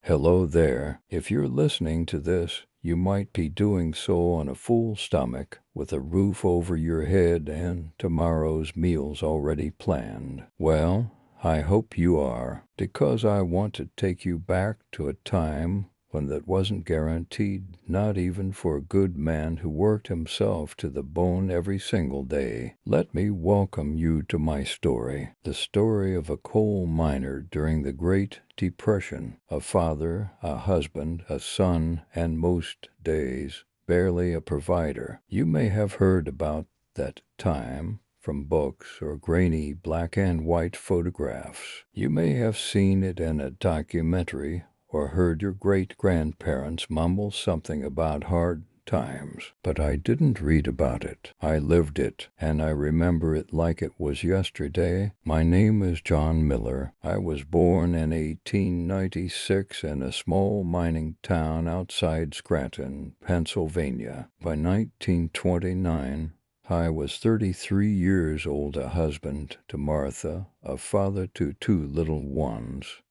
Hello there. If you're listening to this, you might be doing so on a full stomach, with a roof over your head and tomorrow's meals already planned. Well, I hope you are, because I want to take you back to a time when that wasn't guaranteed, not even for a good man who worked himself to the bone every single day. Let me welcome you to my story, the story of a coal miner during the Great Depression, a father, a husband, a son, and most days, barely a provider. You may have heard about that time from books or grainy black and white photographs. You may have seen it in a documentary or heard your great-grandparents mumble something about hard times. But I didn't read about it. I lived it, and I remember it like it was yesterday. My name is John Miller. I was born in 1896 in a small mining town outside Scranton, Pennsylvania. By 1929, I was 33 years old, a husband to Martha, a father to two little ones,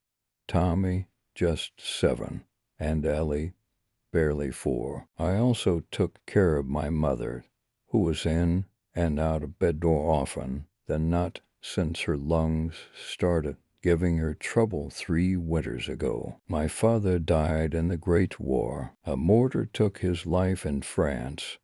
Tommy, just 7, and Ellie, barely 4. I also took care of my mother, who was in and out of bed more often than not since her lungs started giving her trouble 3 winters ago. My father died in the Great War. A mortar took his life in France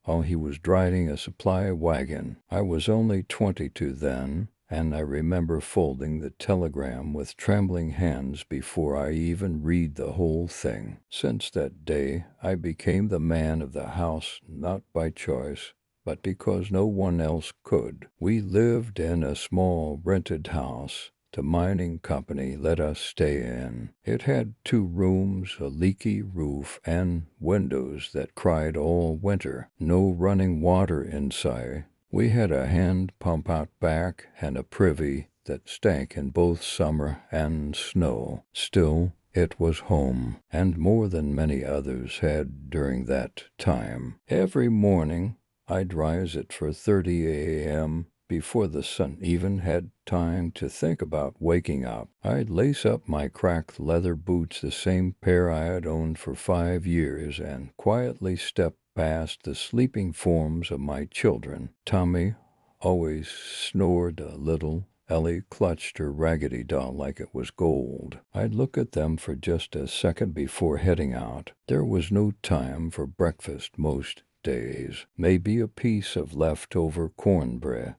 while he was driving a supply wagon. I was only 22 then, and I remember folding the telegram with trembling hands before I even read the whole thing. Since that day, I became the man of the house, not by choice, but because no one else could. We lived in a small rented house the mining company let us stay in. It had 2 rooms, a leaky roof, and windows that cried all winter. No running water inside. We had a hand pump out back and a privy that stank in both summer and snow. Still, it was home, and more than many others had during that time. Every morning, I'd rise at 4:30 a.m., before the sun even had time to think about waking up. I'd lace up my cracked leather boots, the same pair I had owned for 5 years, and quietly step past the sleeping forms of my children. Tommy always snored a little. Ellie clutched her raggedy doll like it was gold. I'd look at them for just a second before heading out. There was no time for breakfast most days. Maybe a piece of leftover cornbread,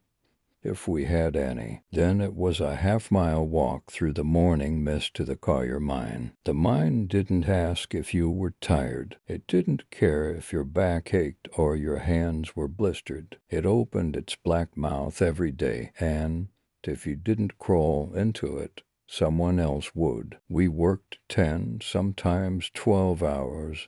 if we had any. Then it was a half-mile walk through the morning mist to the Collier mine. The mine didn't ask if you were tired. It didn't care if your back ached or your hands were blistered. It opened its black mouth every day, and if you didn't crawl into it, someone else would. We worked 10, sometimes 12 hours,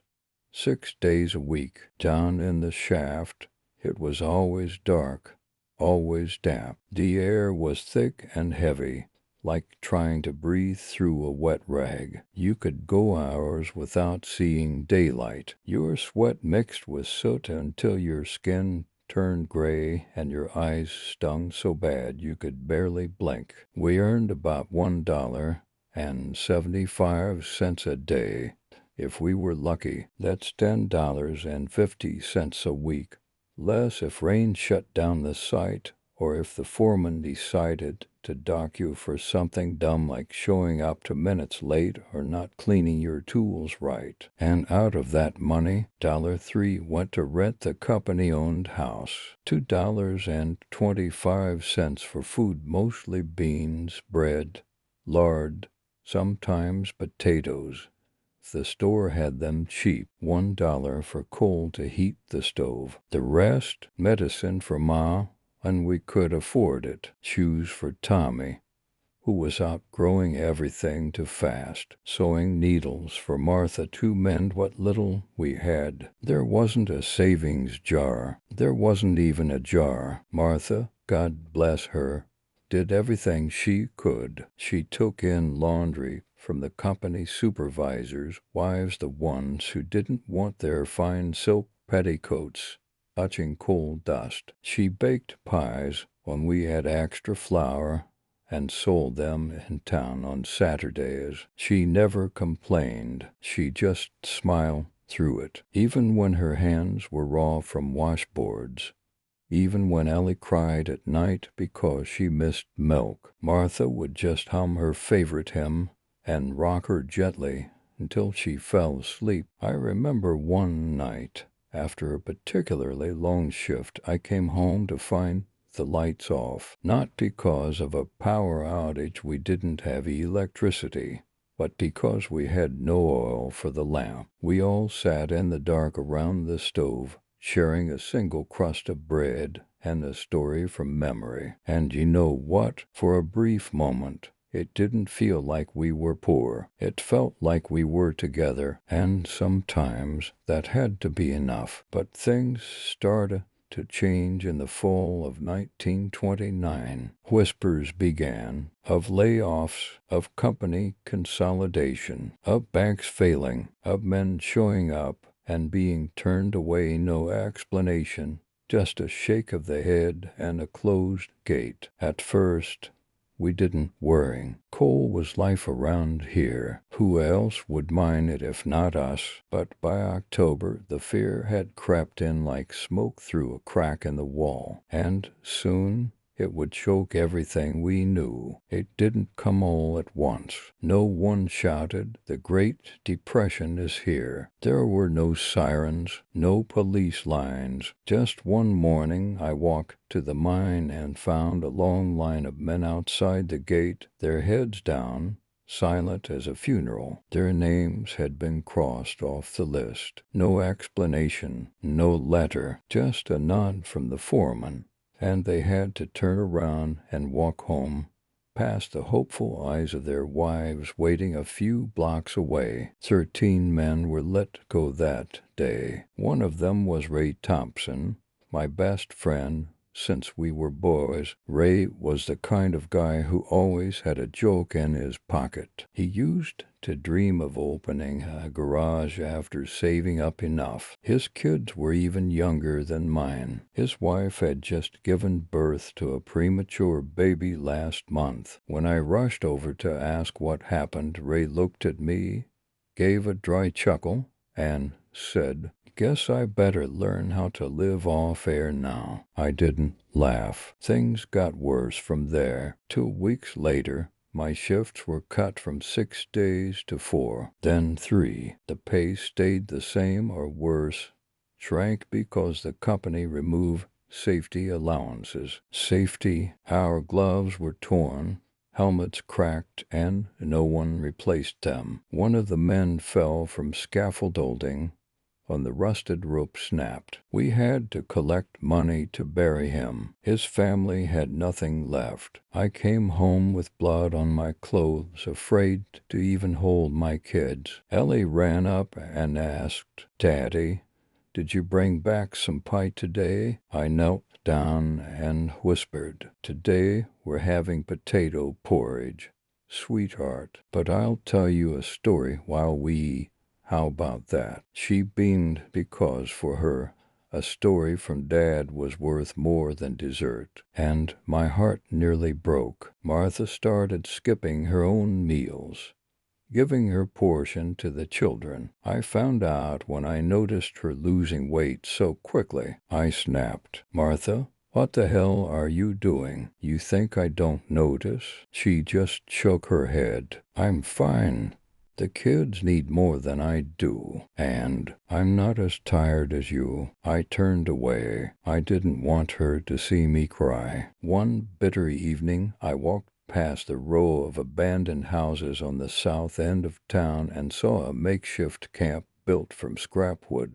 6 days a week. Down in the shaft, it was always dark, always damp. The air was thick and heavy, like trying to breathe through a wet rag. You could go hours without seeing daylight. Your sweat mixed with soot until your skin turned gray and your eyes stung so bad you could barely blink. We earned about $1.75 a day. If we were lucky, that's $10.50 a week. Less if rain shut down the site, or if the foreman decided to dock you for something dumb like showing up 2 minutes late or not cleaning your tools right. And out of that money, $3 went to rent the company-owned house. $2.25 for food, mostly beans, bread, lard, sometimes potatoes. The store had them cheap, $1 for coal to heat the stove. The rest, medicine for Ma, and we could afford it. Shoes for Tommy, who was outgrowing everything too fast. Sewing needles for Martha to mend what little we had. There wasn't a savings jar. There wasn't even a jar. Martha, God bless her, did everything she could. She took in laundry from the company supervisors' wives, the ones who didn't want their fine silk petticoats touching coal dust. She baked pies when we had extra flour and sold them in town on Saturdays. She never complained. She just smiled through it, even when her hands were raw from washboards. Even when Ellie cried at night because she missed milk, Martha would just hum her favorite hymn and rock her gently until she fell asleep. I remember one night, after a particularly long shift, I came home to find the lights off, not because of a power outage. We didn't have electricity, but because we had no oil for the lamp. We all sat in the dark around the stove, sharing a single crust of bread and a story from memory. And you know what? For a brief moment, it didn't feel like we were poor. It felt like we were together, and sometimes that had to be enough. But things started to change in the fall of 1929. Whispers began of layoffs, of company consolidation, of banks failing, of men showing up and being turned away. No explanation, just a shake of the head and a closed gate. At first, we didn't worry. Coal was life around here. Who else would mine it if not us? But by October, the fear had crept in like smoke through a crack in the wall, and soon it would choke everything we knew. It didn't come all at once. No one shouted, "The Great Depression is here." There were no sirens, no police lines. Just one morning I walked to the mine and found a long line of men outside the gate, their heads down, silent as a funeral. Their names had been crossed off the list. No explanation, no letter, just a nod from the foreman. And they had to turn around and walk home, past the hopeful eyes of their wives waiting a few blocks away. 13 men were let go that day. One of them was Ray Thompson, my best friend since we were boys. Ray was the kind of guy who always had a joke in his pocket. He used to dream of opening a garage after saving up enough. His kids were even younger than mine. His wife had just given birth to a premature baby last month. When I rushed over to ask what happened, Ray looked at me, gave a dry chuckle, and said, "Guess I better learn how to live off air now." I didn't laugh. Things got worse from there. 2 weeks later, my shifts were cut from 6 days to 4, then 3. The pay stayed the same or worse, shrank because the company removed safety allowances. Safety, our gloves were torn, helmets cracked, and no one replaced them. One of the men fell from scaffolding on the rusted rope snapped. We had to collect money to bury him. His family had nothing left. I came home with blood on my clothes, afraid to even hold my kids. Ellie ran up and asked, "Daddy, did you bring back some pie today?" I knelt down and whispered, "Today we're having potato porridge, sweetheart, but I'll tell you a story while we eat. How about that?" She beamed because for her, a story from Dad was worth more than dessert, and my heart nearly broke. Martha started skipping her own meals, giving her portion to the children. I found out when I noticed her losing weight so quickly. I snapped, "Martha, what the hell are you doing? You think I don't notice?" She just shook her head. "I'm fine. The kids need more than I do, and I'm not as tired as you." I turned away. I didn't want her to see me cry. One bitter evening, I walked past the row of abandoned houses on the south end of town and saw a makeshift camp built from scrap wood,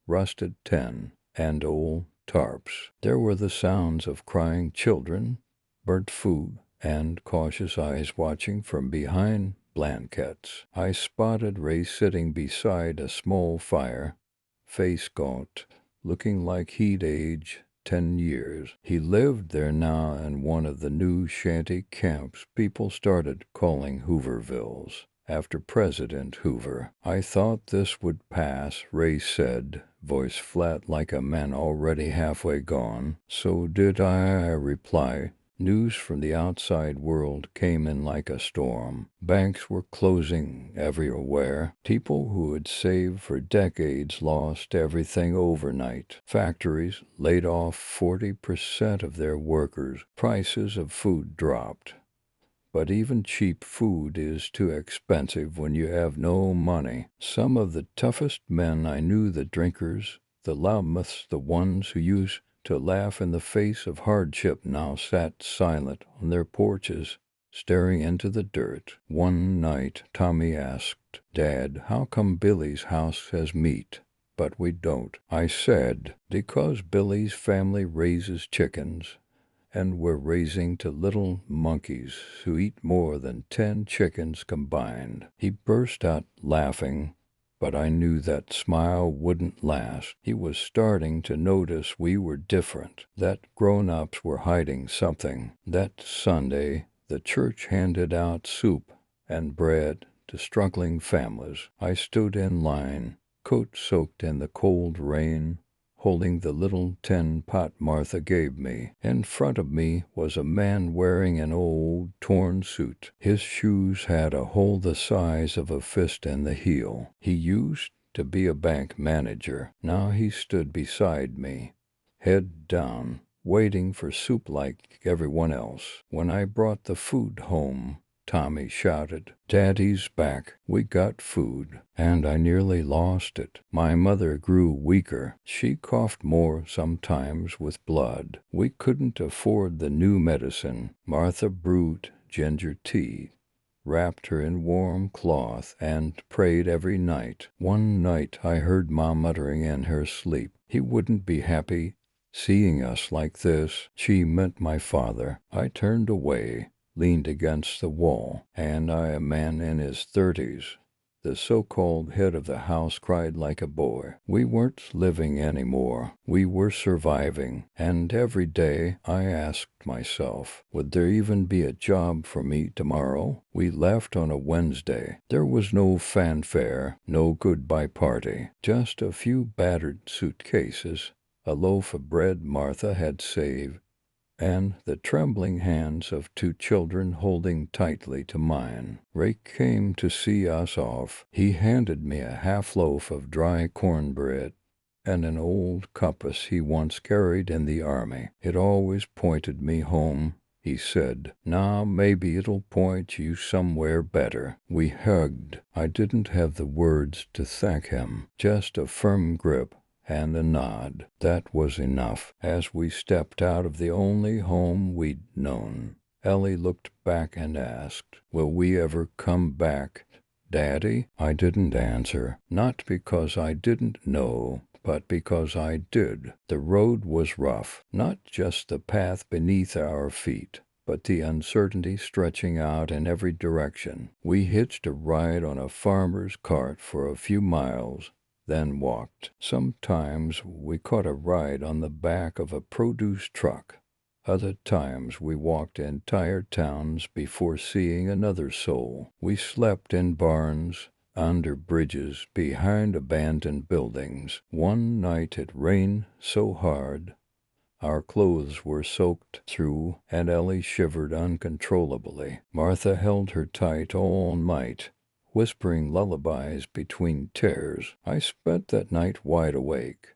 rusted tin, and old tarps. There were the sounds of crying children, burnt food, and cautious eyes watching from behind blankets. I spotted Ray sitting beside a small fire, face gaunt, looking like he'd aged 10 years. He lived there now in one of the new shanty camps people started calling Hoovervilles, after President Hoover. "I thought this would pass," Ray said, voice flat like a man already halfway gone. "So did I," replied. News from the outside world came in like a storm. Banks were closing everywhere. People who had saved for decades lost everything overnight. Factories laid off 40% of their workers. Prices of food dropped. But even cheap food is too expensive when you have no money. Some of the toughest men I knew, the drinkers, the loudmouths, the ones who used to laugh in the face of hardship, now sat silent on their porches, staring into the dirt. One night, Tommy asked, "Dad, how come Billy's house has meat, but we don't?" I said, "Because Billy's family raises chickens, and we're raising two little monkeys who eat more than 10 chickens combined." He burst out laughing, but I knew that smile wouldn't last. He was starting to notice we were different, that grown-ups were hiding something. That Sunday, the church handed out soup and bread to struggling families. I stood in line, coat soaked in the cold rain, holding the little tin pot Martha gave me. In front of me was a man wearing an old, torn suit. His shoes had a hole the size of a fist in the heel. He used to be a bank manager. Now he stood beside me, head down, waiting for soup like everyone else. When I brought the food home, Tommy shouted, "Daddy's back. We got food." And I nearly lost it. My mother grew weaker. She coughed more, sometimes with blood. We couldn't afford the new medicine. Martha brewed ginger tea, wrapped her in warm cloth, and prayed every night. One night I heard Mom muttering in her sleep, "He wouldn't be happy seeing us like this." She meant my father. I turned away, leaned against the wall, and a man in his 30s, the so-called head of the house, cried like a boy. We weren't living anymore. We were surviving. And every day I asked myself, would there even be a job for me tomorrow? We left on a Wednesday. There was no fanfare, no goodbye party, just a few battered suitcases, a loaf of bread Martha had saved, and the trembling hands of two children holding tightly to mine. Ray came to see us off. He handed me a half-loaf of dry cornbread and an old compass he once carried in the army. "It always pointed me home," he said. "Now maybe it'll point you somewhere better." We hugged. I didn't have the words to thank him, just a firm grip and a nod. That was enough. As we stepped out of the only home we'd known, Ellie looked back and asked, "Will we ever come back, Daddy?" I didn't answer, not because I didn't know, but because I did. The road was rough, not just the path beneath our feet, but the uncertainty stretching out in every direction. We hitched a ride on a farmer's cart for a few miles, then walked. Sometimes we caught a ride on the back of a produce truck. Other times we walked entire towns before seeing another soul. We slept in barns, under bridges, behind abandoned buildings. One night it rained so hard our clothes were soaked through, and Ellie shivered uncontrollably. Martha held her tight all night, whispering lullabies between tears. I spent that night wide awake,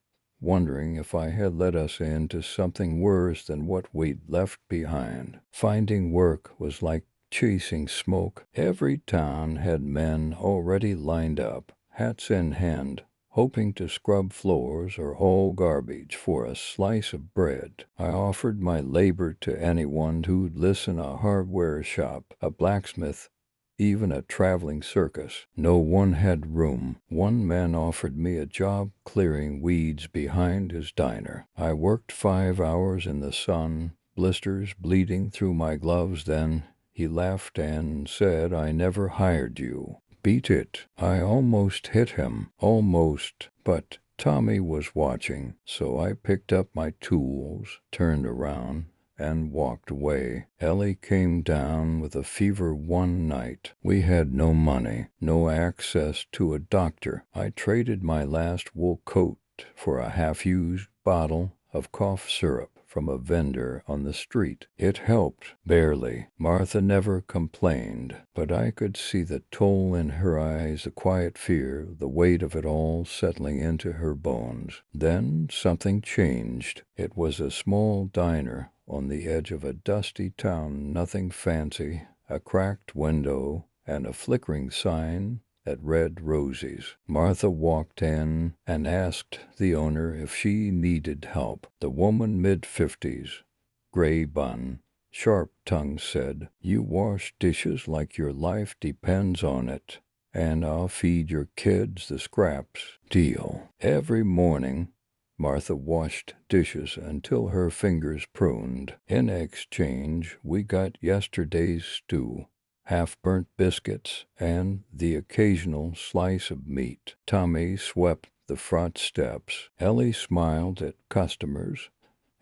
wondering if I had led us into something worse than what we'd left behind. Finding work was like chasing smoke. Every town had men already lined up, hats in hand, hoping to scrub floors or haul garbage for a slice of bread. I offered my labor to anyone who'd listen, a hardware shop, a blacksmith, even a traveling circus. No one had room. One man offered me a job clearing weeds behind his diner. I worked 5 hours in the sun, blisters bleeding through my gloves. Then he laughed and said, "I never hired you." Beat it. I almost hit him. Almost. But Tommy was watching, so I picked up my tools, turned around, and walked away. Ellie came down with a fever one night. We had no money, no access to a doctor. I traded my last wool coat for a half-used bottle of cough syrup from a vendor on the street. It helped, barely. Martha never complained, but I could see the toll in her eyes, the quiet fear, the weight of it all settling into her bones. Then something changed. It was a small diner on the edge of a dusty town, nothing fancy, a cracked window and a flickering sign that read Rosie's. Martha walked in and asked the owner if she needed help. The woman, mid-50s, gray bun, sharp tongue, said, "You wash dishes like your life depends on it, and I'll feed your kids the scraps. Deal." Every morning, Martha washed dishes until her fingers pruned. In exchange, we got yesterday's stew, half-burnt biscuits, and the occasional slice of meat. Tommy swept the front steps. Ellie smiled at customers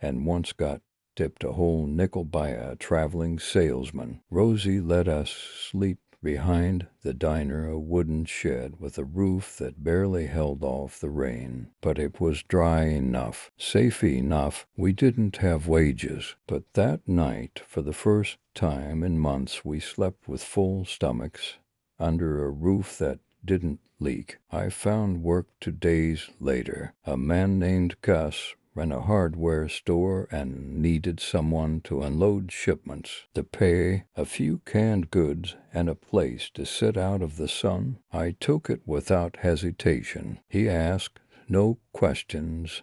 and once got tipped a whole nickel by a traveling salesman. Rosie let us sleep behind the diner, a wooden shed with a roof that barely held off the rain. But it was dry enough, safe enough. We didn't have wages, but that night, for the first time in months, we slept with full stomachs under a roof that didn't leak. I found work 2 days later. A man named Gus ran a hardware store and needed someone to unload shipments. The pay, a few canned goods, and a place to sit out of the sun. I took it without hesitation. He asked no questions,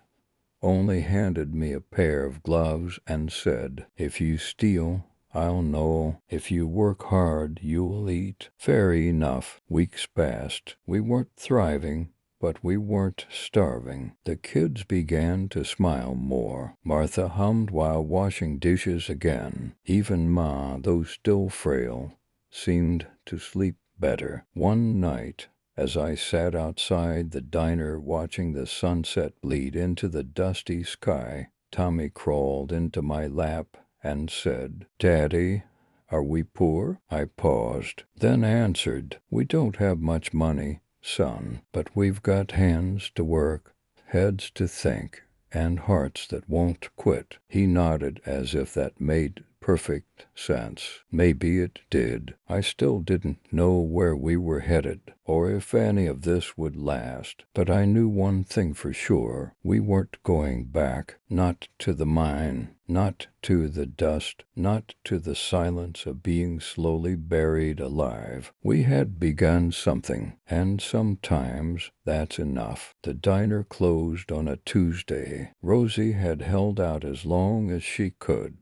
only handed me a pair of gloves and said, "If you steal, I'll know. If you work hard, you'll eat." Fair enough. Weeks passed. We weren't thriving, but we weren't starving. The kids began to smile more. Martha hummed while washing dishes again. Even Ma, though still frail, seemed to sleep better. One night, as I sat outside the diner watching the sunset bleed into the dusty sky, Tommy crawled into my lap and said, "Daddy, are we poor?" I paused, then answered, "We don't have much money, son, but we've got hands to work, heads to think, and hearts that won't quit." He nodded as if that made perfect sense. Maybe it did. I still didn't know where we were headed, or if any of this would last, but I knew one thing for sure. We weren't going back, not to the mine, not to the dust, not to the silence of being slowly buried alive. We had begun something, and sometimes that's enough. The diner closed on a Tuesday. Rosie had held out as long as she could,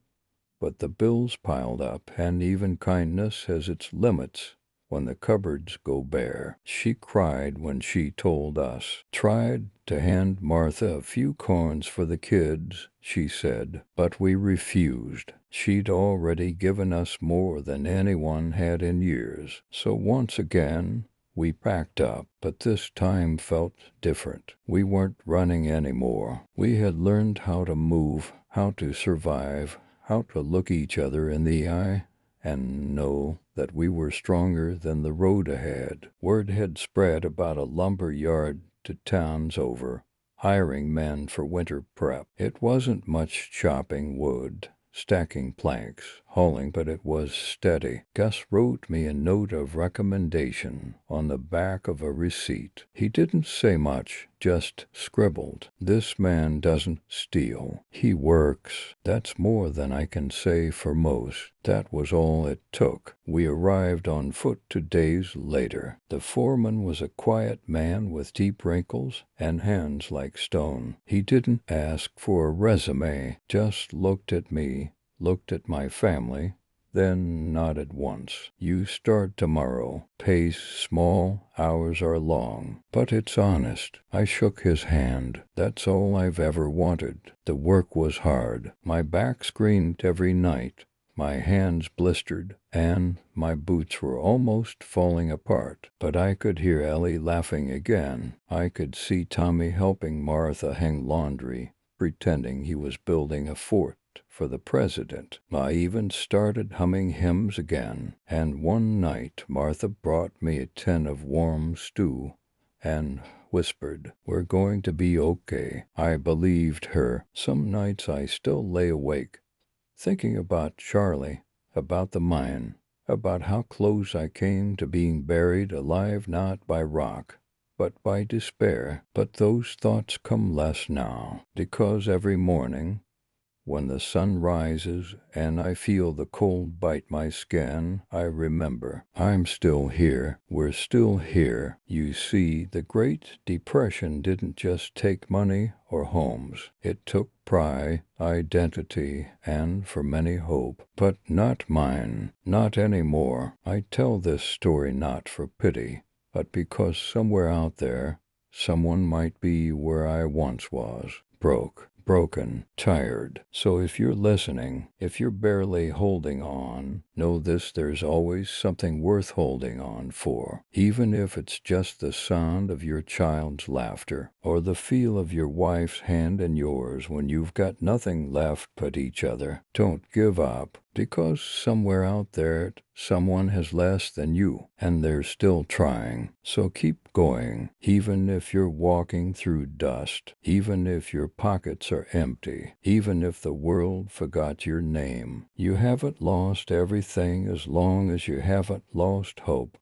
but the bills piled up, and even kindness has its limits when the cupboards go bare. She cried when she told us. Tried to hand Martha a few corns for the kids, she said, but we refused. She'd already given us more than anyone had in years. So once again, we packed up, but this time felt different. We weren't running anymore. We had learned how to move, how to survive, how to look each other in the eye and know that we were stronger than the road ahead. Word had spread about a lumber yard to towns over, hiring men for winter prep. It wasn't much chopping wood, stacking planks, hauling, but it was steady. Gus wrote me a note of recommendation on the back of a receipt. He didn't say much, just scribbled, "This man doesn't steal. He works." That's more than I can say for most. That was all it took. We arrived on foot 2 days later. The foreman was a quiet man with deep wrinkles and hands like stone. He didn't ask for a resume, just looked at me, looked at my family, then nodded once. "You start tomorrow. Pay's small, hours are long, but it's honest." I shook his hand. That's all I've ever wanted. The work was hard. My back screamed every night. My hands blistered, and my boots were almost falling apart. But I could hear Ellie laughing again. I could see Tommy helping Martha hang laundry, pretending he was building a fort for the president. I even started humming hymns again, and one night Martha brought me a tin of warm stew and whispered, "We're going to be okay." I believed her. Some nights I still lay awake, thinking about Charlie, about the mine, about how close I came to being buried alive not by rock, but by despair. But those thoughts come less now, because every morning, when the sun rises and I feel the cold bite my skin, I remember I'm still here. We're still here. You see, the Great Depression didn't just take money or homes. It took pride, identity, and, for many, hope. But not mine. Not anymore. I tell this story not for pity, but because somewhere out there, someone might be where I once was. Broken, tired. So if you're listening, if you're barely holding on, know this: there's always something worth holding on for. Even if it's just the sound of your child's laughter, or the feel of your wife's hand in yours when you've got nothing left but each other. Don't give up, because somewhere out there, someone has less than you, and they're still trying. So keep going, even if you're walking through dust, even if your pockets are empty, even if the world forgot your name. You haven't lost everything as long as you haven't lost hope.